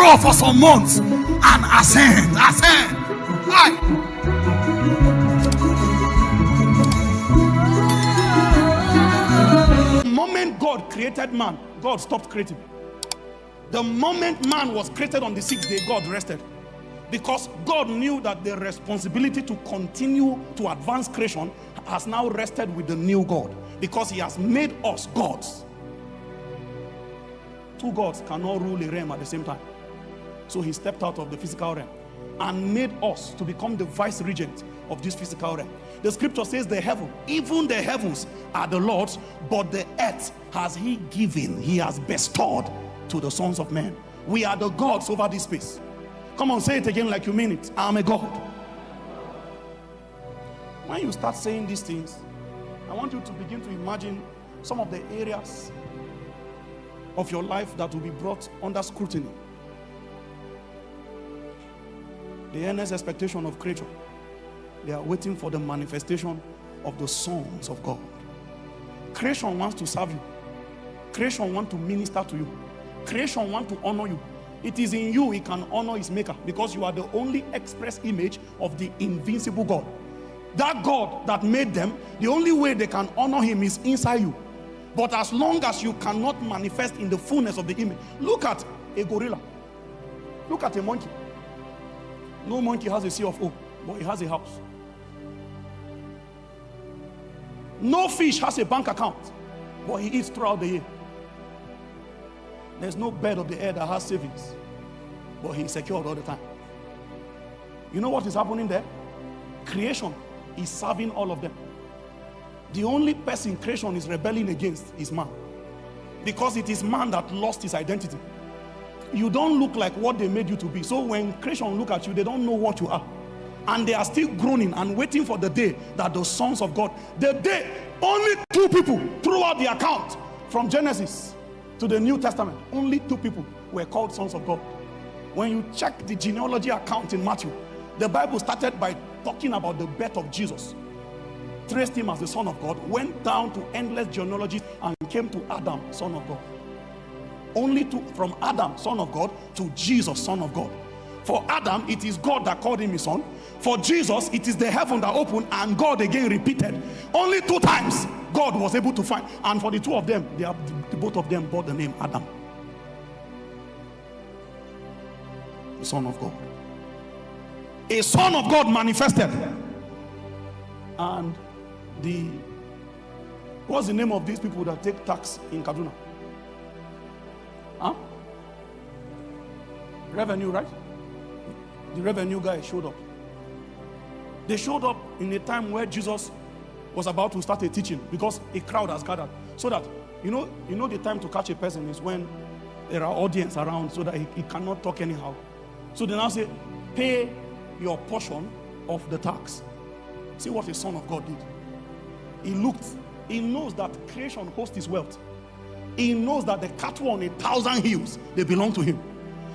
off for some months and ascend. Why? The moment God created man, God stopped creating. The moment man was created on the 6th day, God rested. Because God knew that the responsibility to continue to advance creation has now rested with the new God. Because he has made us gods. Two gods cannot rule a realm at the same time. So he stepped out of the physical realm and made us to become the vice regent of this physical realm. The scripture says the heaven, even the heavens are the Lord's, but the earth has he given, he has bestowed to the sons of men. We are the gods over this space. Come on, say it again like you mean it. I'm a God. When you start saying these things, I want you to begin to imagine some of the areas of your life that will be brought under scrutiny. The earnest expectation of creation. They are waiting for the manifestation of the sons of God. Creation wants to serve you. Creation wants to minister to you. Creation wants to honor you. It is in you he can honor his maker, because you are the only express image of the invincible God. That God that made them, the only way they can honor him is inside you. But as long as you cannot manifest in the fullness of the image, look at a gorilla. Look at a monkey. No monkey has a sea of O, but he has a house. No fish has a bank account, but he eats throughout the year. There's no bird of the air that has savings, but he's secured all the time. You know what is happening there? Creation is serving all of them. The only person creation is rebelling against is man, because it is man that lost his identity. You don't look like what they made you to be. So when creation look at you, they don't know what you are, and they are still groaning and waiting for the day that the sons of God, the day only 2 people throughout the account from Genesis to the New Testament, only 2 people were called sons of God. When you check the genealogy account in Matthew, the Bible started by talking about the birth of Jesus, traced him as the son of God, went down to endless genealogy and came to Adam, son of God. Only from Adam, son of God, to Jesus, son of God. For Adam, it is God that called him his son. For Jesus, it is the heaven that opened and God again repeated. Only 2 times God was able to find. And for the 2 of them, both of them bore the name Adam, the son of God. A son of God manifested. And what's the name of these people that take tax in Kaduna? Huh? Revenue, right? The revenue guy showed up. They showed up in a time where Jesus was about to start a teaching, because a crowd has gathered. So that, you know the time to catch a person is when there are audience around, so that he cannot talk anyhow. So they now say, pay your portion of the tax. See what the Son of God did. He looked. He knows that creation hosts his wealth. He knows that the cattle on 1,000 hills, they belong to him.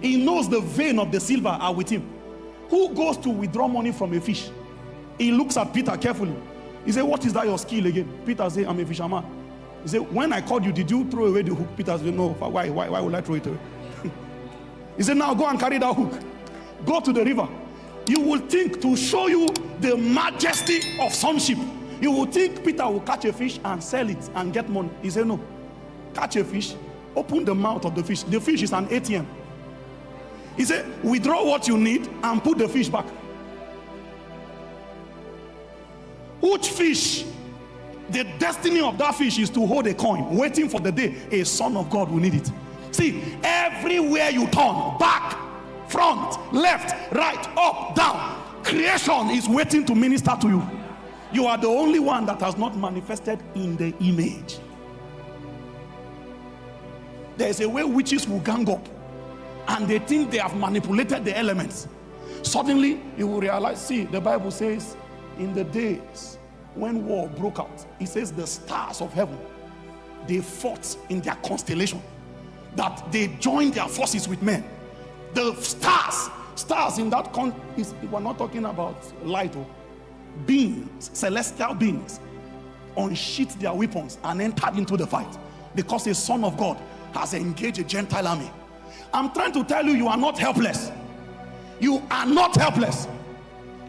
He knows the vein of the silver are with him. Who goes to withdraw money from a fish? He looks at Peter carefully. He said, what is that your skill again? Peter said, I'm a fisherman. He said, when I called you, did you throw away the hook? Peter said, no. Why would I throw it away? He said, now go and carry that hook. Go to the river. You will think, to show you the majesty of sonship, you will think Peter will catch a fish and sell it and get money. He said, no. Catch a fish, open the mouth of the fish. The fish is an ATM. He said, withdraw what you need and put the fish back. Which fish? The destiny of that fish is to hold a coin, waiting for the day a son of God will need it. See, everywhere you turn, back, front, left, right, up, down, creation is waiting to minister to you. You are the only one that has not manifested in the image. There is a way witches will gang up and they think they have manipulated the elements. Suddenly you will realize, see, the Bible says in the days when war broke out, it says the stars of heaven, they fought in their constellation, that they joined their forces with men. The stars in that we're not talking about light, or beings, celestial beings, unsheathed their weapons and entered into the fight, because a son of God has engaged a Gentile army. I'm trying to tell you, you are not helpless. You are not helpless.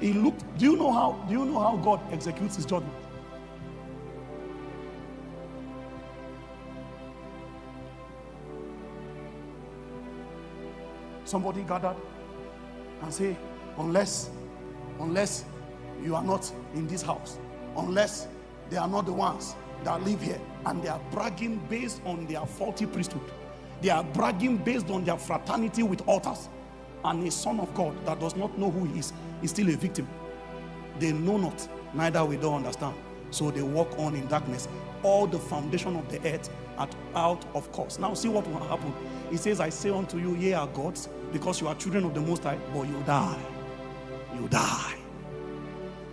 He looked. Do you know how God executes his judgment? Somebody gathered and say, unless you are not in this house, unless they are not the ones that live here, and they are bragging based on their faulty priesthood. They are bragging based on their fraternity with altars. And a son of God that does not know who he is still a victim. They know not, neither we don't understand. So they walk on in darkness. All the foundation of the earth are out of course. Now see what will happen. He says, I say unto you, ye are gods, because you are children of the Most High, but you die. You die.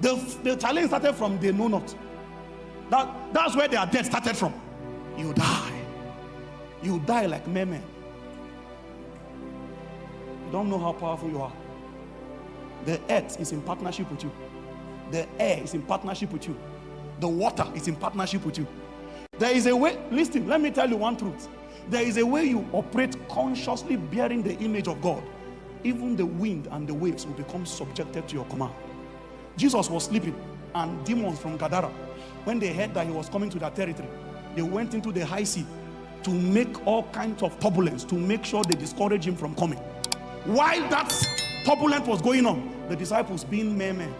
The challenge started from they know not. That's where their death started from. You die. You die like men. You don't know how powerful you are. The earth is in partnership with you. The air is in partnership with you. The water is in partnership with you. There is a way, listen, let me tell you one truth. There is a way you operate consciously bearing the image of God. Even the wind and the waves will become subjected to your command. Jesus was sleeping, and demons from Gadara, when they heard that he was coming to their territory, they went into the high sea to make all kinds of turbulence, to make sure they discourage him from coming. While that turbulence was going on, the disciples being men,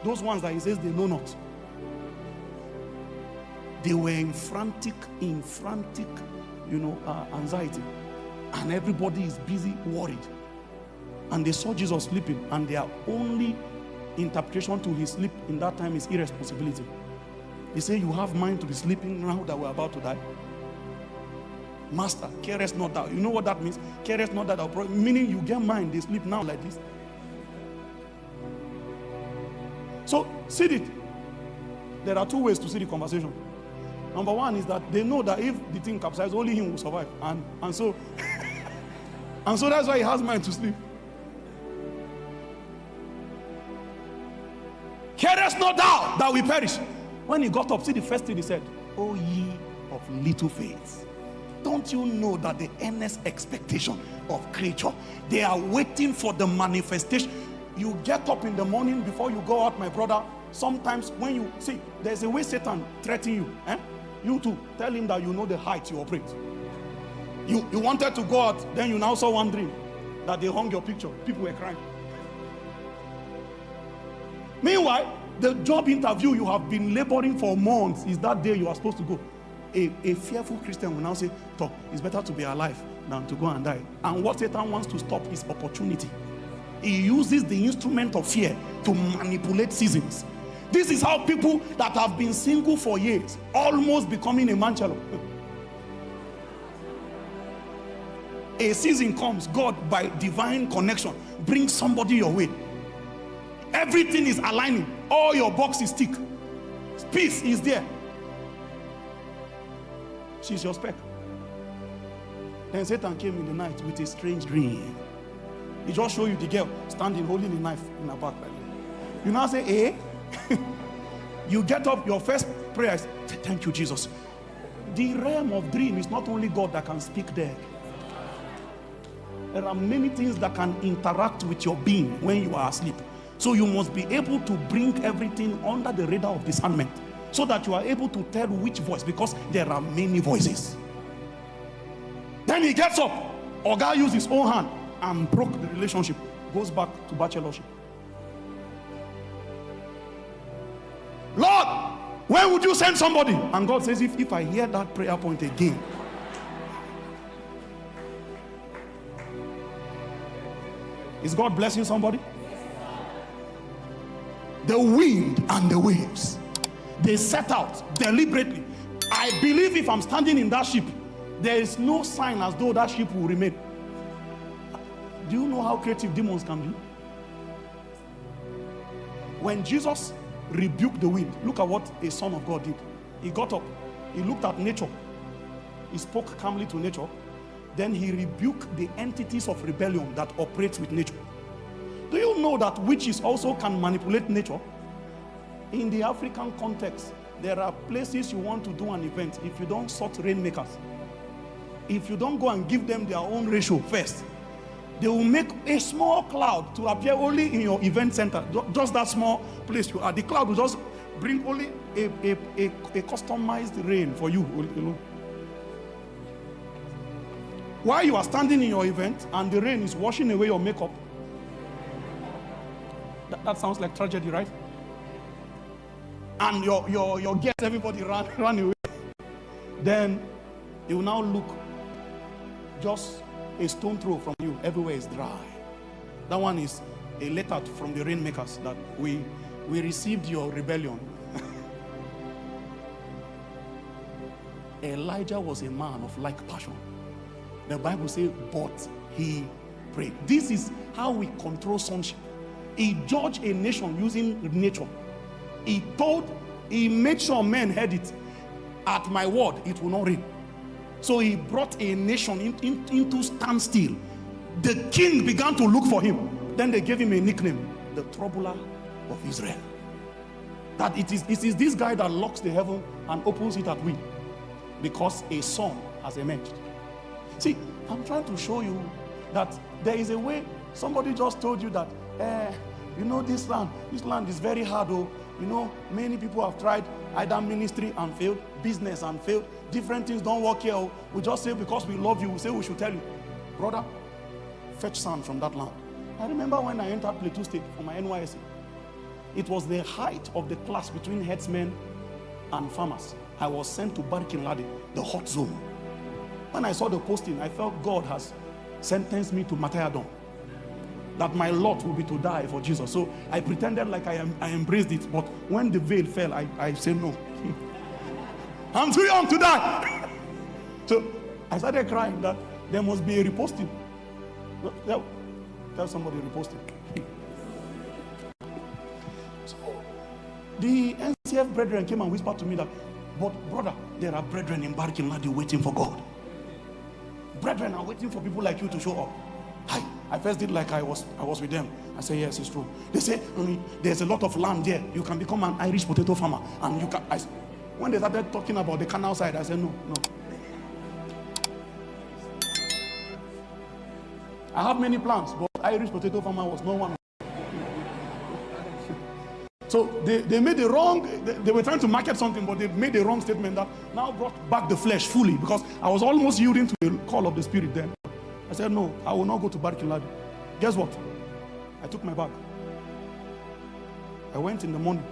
those ones that he says they know not, they were in frantic, anxiety, and everybody is busy, worried. And they saw Jesus sleeping, and their only interpretation to his sleep in that time is irresponsibility. They say, you have mind to be sleeping now that we're about to die? Master, carest not thou. You know what that means? Carest not that thou. Meaning you get mind, they sleep now like this. So, see it. There are two ways to see the conversation. Number one is that they know that if the thing capsizes, only him will survive. And so that's why he has mind to sleep. Carest not thou that we perish. When he got up, see the first thing he said, O ye of little faith. Don't you know that the earnest expectation of creature, they are waiting for the manifestation. You get up in the morning before you go out, my brother. Sometimes when you see, there's a way Satan threatens you. You too, tell him that you know the height you operate. You wanted to go out, then you now saw one dream that they hung your picture. People were crying. Meanwhile, the job interview you have been laboring for months is that day you are supposed to go. A fearful Christian will now say, it's better to be alive than to go and die. And what Satan wants to stop is opportunity. He uses the instrument of fear to manipulate seasons. This is how people that have been single for years, almost becoming a man-child. A season comes, God by divine connection brings somebody your way. Everything is aligning. All your boxes tick. Peace is there. She's your spec. Then Satan came in the night with a strange dream. He just showed you the girl standing holding a knife in her back. You now say, you get up, your first prayer is, thank you, Jesus. The realm of dream is not only God that can speak there. There are many things that can interact with your being when you are asleep. So you must be able to bring everything under the radar of discernment, so that you are able to tell which voice, because there are many voices. Then he gets up. Oga used his own hand and broke the relationship. Goes back to bachelorship. Lord, when would you send somebody? And God says, if I hear that prayer point again. Is God blessing somebody? The wind and the waves, they set out deliberately. I believe if I'm standing in that ship, there is no sign as though that ship will remain. Do you know how creative demons can be? When Jesus rebuked the wind, look at what a son of God did. He got up, he looked at nature, he spoke calmly to nature, then he rebuked the entities of rebellion that operates with nature. Do you know that witches also can manipulate nature? In the African context, there are places you want to do an event. If you don't sort rainmakers, if you don't go and give them their own ratio first, they will make a small cloud to appear only in your event center. Just that small place you are. The cloud will just bring only a customized rain for you. While you are standing in your event and the rain is washing away your makeup. That sounds like tragedy, right? And your guests, everybody ran away. Then it will now look just a stone throw from you. Everywhere is dry. That one is a letter from the rainmakers that we received your rebellion. Elijah was a man of like passion. The Bible says, but he prayed. This is how we control sonship. He judged a nation using nature. He made sure men heard it. At my word, it will not rain. So he brought a nation into standstill. The king began to look for him. Then they gave him a nickname, the troubler of Israel. That it is this guy that locks the heaven and opens it at will, because a son has emerged. See, I'm trying to show you that there is a way. Somebody just told you that, this land is very hard. Many people have tried either ministry and failed, business and failed, different things don't work here. We just say because we love you, we say we should tell you, brother, fetch sand from that land. I remember when I entered Plateau State for my NYSC, it was the height of the class between headsmen and farmers. I was sent to Barkin Ladi, the hot zone. When I saw the posting, I felt God has sentenced me to martyrdom, that my lot will be to die for Jesus. So I pretended like I embraced it, but when the veil fell, I said no. I'm too young to die. So I started crying that there must be a reposting. Tell somebody reposting. So the NCF brethren came and whispered to me that, but brother, there are brethren in Barkin Ladi waiting for God. Brethren are waiting for people like you to show up. I first did like I was with them. I said, yes, it's true. They say, there's a lot of land there. You can become an Irish potato farmer. And you can. When they started talking about the canal side, I said, no. I have many plans, but Irish potato farmer was no one. So they made the wrong, they were trying to market something, but they made the wrong statement that now brought back the flesh fully, because I was almost yielding to the call of the spirit then. I said, no, I will not go to Barkin Ladi. Guess what? I took my bag. I went in the morning.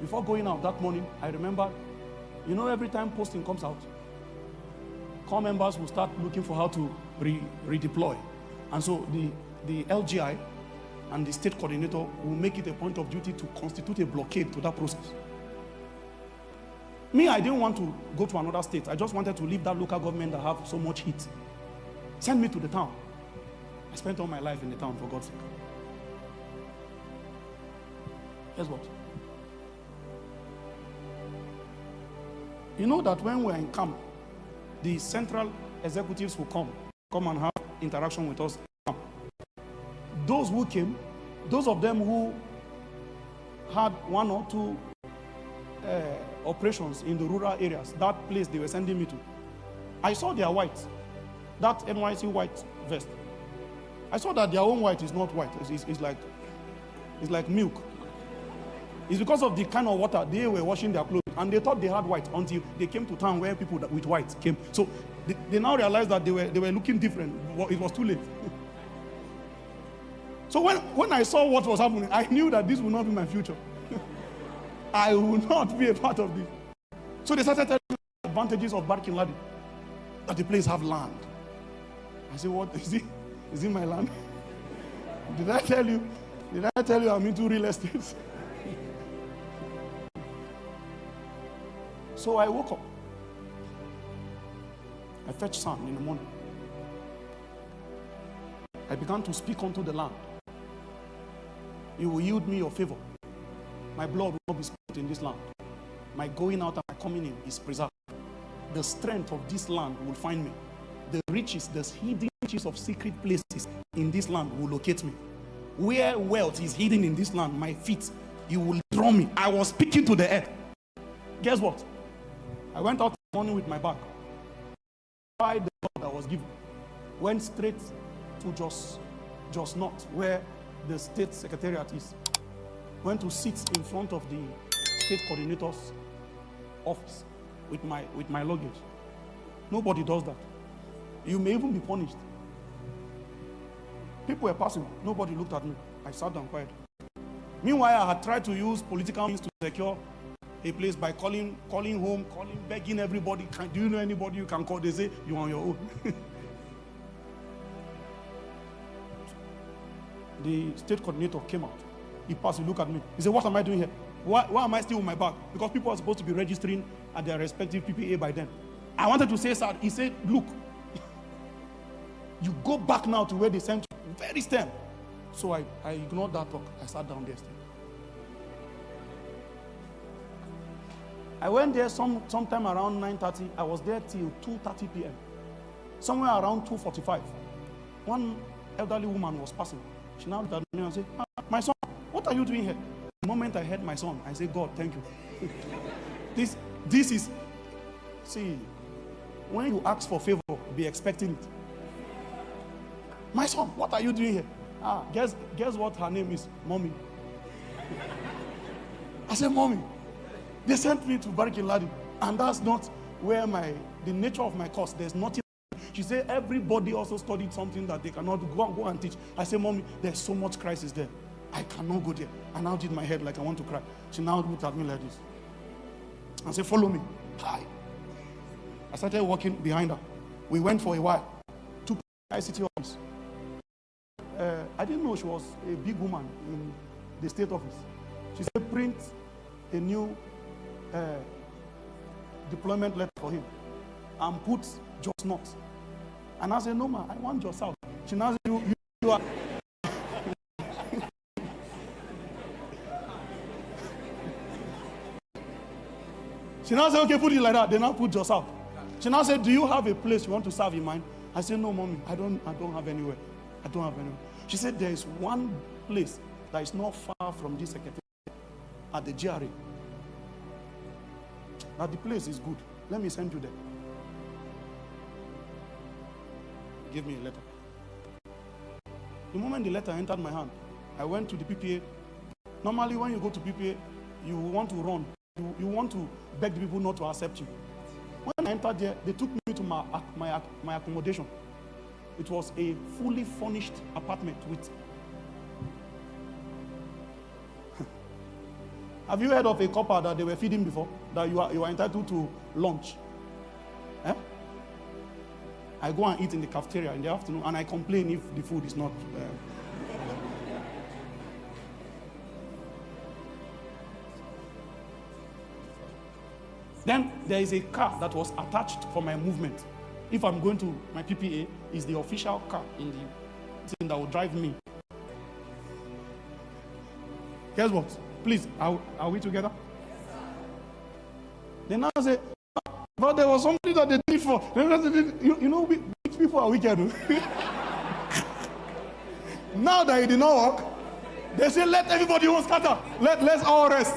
Before going out that morning, I remember, every time posting comes out, core members will start looking for how to redeploy. And so the LGI and the state coordinator will make it a point of duty to constitute a blockade to that process. Me, I didn't want to go to another state. I just wanted to leave that local government that have so much heat. Send me to the town. I spent all my life in the town, for God's sake. Guess what? You know that when we're in camp, the central executives will come and have interaction with us. Those who came, those of them who had one or two operations in the rural areas, that place they were sending me to, I saw their white, that NYC white vest. I saw that their own white is not white. It's like milk. It's because of the kind of water they were washing their clothes, and they thought they had white until they came to town where people with white came. So they now realized that they were looking different. It was too late. So when I saw what was happening, I knew that this would not be my future. I will not be a part of this. So they started telling me the advantages of Barkin Ladi, that the place have land. I said, what is it? Is it my land? Did I tell you I'm into real estate? So I woke up. I fetched sand in the morning. I began to speak unto the land. You will yield me your favor. My blood will not be spilled in this land. My going out and my coming in is preserved. The strength of this land will find me. The riches, the hidden riches of secret places in this land will locate me. Where wealth is hidden in this land, my feet, you will draw me. I was speaking to the earth. Guess what? I went out in the morning with my bag. the law that was given, went straight to just North, where the state secretariat is. Went to sit in front of the state coordinator's office with my luggage. Nobody does that. You may even be punished. People were passing. Nobody looked at me. I sat down quiet. Meanwhile, I had tried to use political means to secure a place by calling home, begging everybody. Do you know anybody you can call? They say, you're on your own. The state coordinator came out. He passed, he looked at me. He said, what am I doing here? Why am I still with my bag? Because people are supposed to be registering at their respective PPA by then. I wanted to say, sir, he said, look, you go back now to where they sent you. Very stern. So I ignored that talk. I sat down there still. I went there sometime around 9:30. I was there till 2:30 p.m. Somewhere around 2:45. One elderly woman was passing. She now looked at me and said, my son, what are you doing here? The moment I heard my son, I said, God, thank you. This is, see, when you ask for favor, be expecting it. My son, what are you doing here? Guess what her name is? Mommy. I said, Mommy, they sent me to Barikin Ladi, and that's not where the nature of my course, there's nothing. She said, everybody also studied something that they cannot go and teach. I said, Mommy, there's so much crisis there. I cannot go there. I now did my head like I want to cry. She now looked at me like this and said, follow me. Hi. I started walking behind her. We went for a while to ICT office. I didn't know she was a big woman in the state office. She said, print a new deployment letter for him and put just not. And I said, no, ma, I want just out. She now said, you are. She now said, okay, put it like that. They now put just out. She now said, do you have a place you want to serve in mind? I said, no, Mommy, I don't have anywhere. I don't have anywhere. She said, there is one place that is not far from this secretariat at the GRA. Now the place is good. Let me send you there. Give me a letter. The moment the letter entered my hand, I went to the PPA. Normally when you go to PPA, you want to run. You want to beg the people not to accept you. When I entered there, they took me to my accommodation. It was a fully furnished apartment with... Have you heard of a copper that they were feeding before? That you are entitled to lunch? Eh? I go and eat in the cafeteria in the afternoon, and I complain if the food is not... Then there is a car that was attached for my movement. If I'm going to my PPA, is the official car in the thing that will drive me. Guess what? Please, are we together? They now say, but there was something that they did for. You know, rich people are wicked. Now that it did not work, they say, let everybody else scatter. Let's all rest.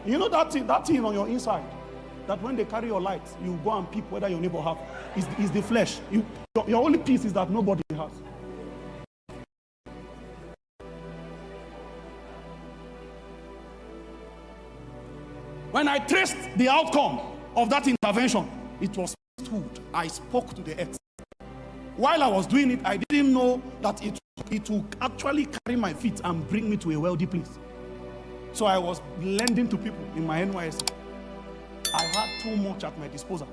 You know that thing on your inside, that when they carry your light, you go and peep whether your neighbor have, is the flesh. Your only peace is that nobody has. When I traced the outcome of that intervention, it was priesthood. I spoke to the earth. While I was doing it, I didn't know that it would actually carry my feet and bring me to a wealthy place. So I was lending to people in my NYSC. I had too much at my disposal.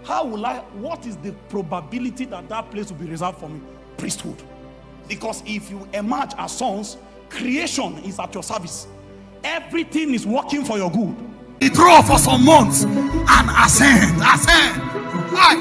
What is the probability that that place will be reserved for me? Priesthood. Because if you emerge as sons, creation is at your service. Everything is working for your good. It roll for some months and ascend. Why?